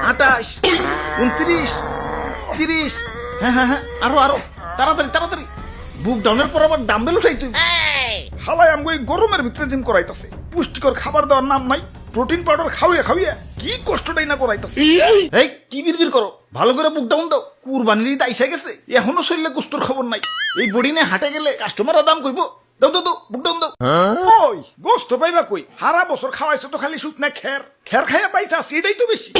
28, 29, 30, হ্যাঁ আরো তাড়াতাড়ি বুক ডাউনের পর আবার ডাম্বেল উঠাই তুই। হালাই আমগো এই গরমের ভিতরে জিম করাইতাছে, পুষ্টিকর খাবার দেওয়ার নাম নাই, প্রোটিন পাউডার খাওয়া কি কষ্টটাই না করাইতাছে। এই কি বিড়বিড় করো, ভালো করে বুক ডাউন দাও। কুরবানির ঈদ আইসা গেছে, এখনো শরীরে গোস্তর খবর নাই। এই বডি নিয়ে হাটে গেলে কাস্টমাররা দাম কইবো। দাও বুক ডাউন দাও। ওই গোস্ত পাইবা কই, হারা বছর খাওয়াইছো তো খালি শুকনা খের খাইয়া পাইছা, সেটাই তো বেশি।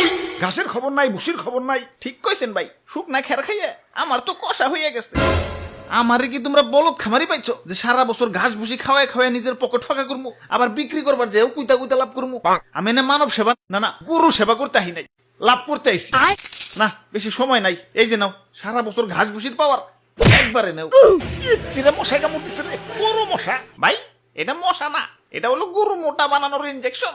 ঘাসের খবর নাই, ভুসির খবর নাই। ঠিক কইছেন ভাই, শুকনা খের খাইয়া আমার তো কষা হইয়া গেছে। আমারে কি তোমরা বলদ খামারি পাইছো যে সারা বছর ঘাস ভুসি খাওয়ায় নিজের পকেট ফাঁকা করবো, আবার বিক্রি করবার যেও কুইতা লাভ করবো? আমি না মানব সেবা না গরু সেবা করতে আহি নাই, লাভ করতে আইছি। না বেশি সময় নাই, এই যে নাও সারা বছর ঘাস ভুসির পাওয়ার একবারে নাও। চিরা মশাই কামড়তেছে রে, বড় মশা। ভাই এটা মশা না, এটা হলো গরু মোটা বানানোর ইনজেকশন।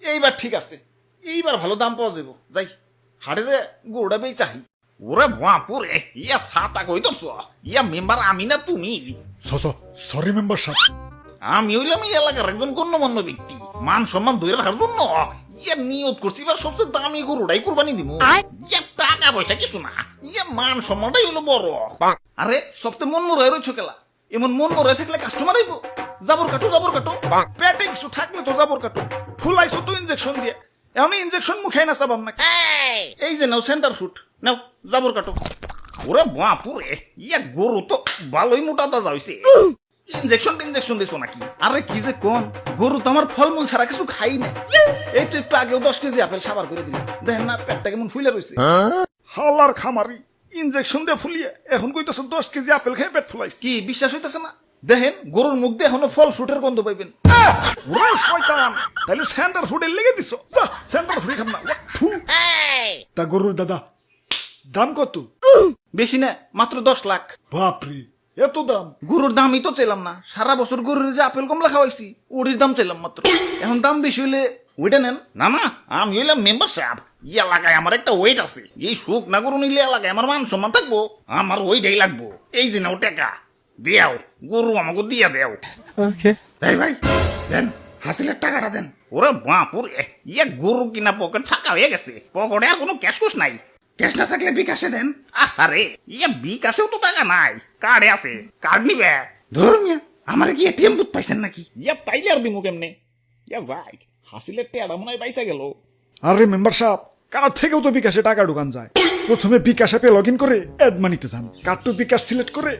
এইবার ঠিক আছে, এইবার ভালো দাম পাওয়া যাবো। যাই হাটে যে গরুটা বেই চাহি। ওরে বাপুরে, ইয়া সাতা কই তোর ইয়া মেম্বার আমি না তুমি? সরি মেম্বার সাহেব। আমি হইলাম এই এলাকার একজন গণ্যমান্য ব্যক্তি, মান সম্মান ধরে রাখার জন্য ইয়া নিয়ত করছি এবার সবচেয়ে দামি গরুটাই কোরবানি দিব। ইয়া টাকা পয়সা কিছু না, ইয়া মান সম্মানটাই হলো বড়। আরে সবচেয়ে মন মরে রয়েছ কেলা, এমন মন মরে থাকলে কাস্টমার আইব। জাবর কাটো পেটে কিছু থাকলে তো জাবর কাটো, ফুলাইছো তো ইনজেকশন দিয়ে, এখন ইনজেকশন মুখে না চাবাম না। এই যে নাও সেন্টার ফুট, নাও জাবর কাটো। ওরে বাপুরে, ইয়া গরু তো ভালোই মোটা তাজা হইছে। ইনজেকশন দিছো নাকি? আরে কি যে কোন, গরু তো আমার ফলমূল ছাড়া কিছু খাই না। এই তো একটু আগেও 10 কেজি আপেল সাবার করে দিল, দেখেন না পেটটা কেমন ফুলে রয়েছে। হালার খামারি, ইনজেকশন দিয়ে ফুলিয়ে এখন কইতাছো 10 কেজি আপেল খেয়ে পেট ফুলাইছে। কি বিশ্বাস হইতেছে না? দেখেন গরুর মুখ দিয়ে এখনো ফল ফ্রুটের গন্ধ পাইবেন। ওরে শয়তান, তাহলে সেন্টার ফুডের লেগে দিছো। যা সেন্টার ফুডে খাম না। তা গরুর দাদা দাম কত? বেশি না, মাত্র 10 লাখ। বাপরে, এত দাম? গরুর দামই তো চাইলাম না, সারা বছর গরুর যে আপেল কমলা খাওয়াইছি ওটির দাম চাইলাম মাত্র। এখন দাম বেশি হইলে ওইটা নেন। না আমি হইলাম মেম্বার সাহেব, এই এলাকায় আমার একটা ওয়েট আছে। এই সুখ না গরু নিলে এলাকায় আমার মান সম্মান থাকবো, আমার ওইটাই লাগবো। এই যে নাও টাকা দেও, গরু আমাকে দিয়া দেও। এই ভাই দেন, হাসিলের টাকাটা দেন। ওরে বাপুরে, ইয়া গরু কিনা পকেট ফাঁকা হয়ে গেছে, পকেটে আর কোনো ক্যাশ কুশ নাই। ক্যাশ না থাকলে বিকাশে দেন। আরে ইয়া বিকাশেও তো টাকা নাই, কার্ডে আছে, কার্ড নিবে। ধরুন আমার কি এটিএম বুথ পাইছেন নাকি? ইয়া তাইলে আর দিমু কেমনে? ইয়া যাই, হাসিলের টেয়াটা মনে হয় পাইসা গেল। আরে মেম্বার সাহেব, কার্ড থেকেও তো বিকাশে টাকা ঢুকান যায়। প্রথমে বিকাশ অ্যাপে লগ ইন করে অ্যাড মানিতে যান, কার্ড টু বিকাশ সিলেক্ট করে